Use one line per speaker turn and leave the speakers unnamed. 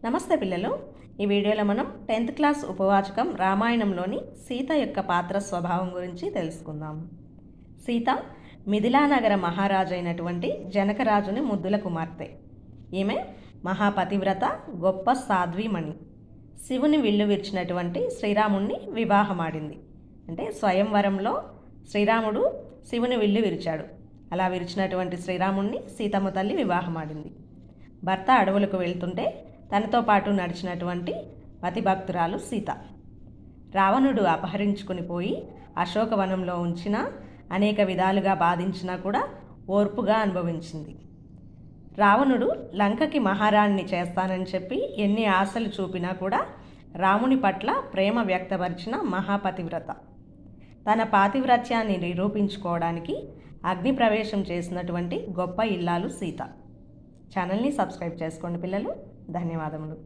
నమస్తే పిల్లలు. ఈ వీడియోలో మనం 10th క్లాస్ ఉపవాచకం రామాయణంలోని సీత యొక్క పాత్ర స్వభావం గురించి తెలుసుకుందాం. సీత మిథిలానగర మహారాజు అయినటువంటి జనకరాజుని ముద్దుల కుమార్తె. ఈమె మహాపతివ్రత, గొప్ప సాధ్వీమణి. శివుని విల్లు విరిచినటువంటి శ్రీరాముణ్ణి వివాహమాడింది. అంటే స్వయంవరంలో శ్రీరాముడు శివుని విల్లు విరిచాడు. అలా విరిచినటువంటి శ్రీరాముణ్ణి సీతమ్మ తల్లి వివాహమాడింది. భర్త అడవులకు వెళ్తుంటే తనతో పాటు నడిచినటువంటి పతిభక్తురాలు సీత. రావణుడు అపహరించుకుని పోయి అశోకవనంలో ఉంచినా, అనేక విధాలుగా బాధించినా కూడా ఓర్పుగా అనుభవించింది. రావణుడు లంకకి మహారాణిని చేస్తానని చెప్పి ఎన్ని ఆశలు చూపినా కూడా రాముని పట్ల ప్రేమ వ్యక్తపరిచిన మహాపతివ్రత. తన పాతివ్రత్యాన్ని నిరూపించుకోవడానికి అగ్ని ప్రవేశం చేసినటువంటి గొప్ప ఇల్లాలు సీత. ఛానల్ని సబ్స్క్రైబ్ చేసుకోండి పిల్లలు. ధన్యవాదములు.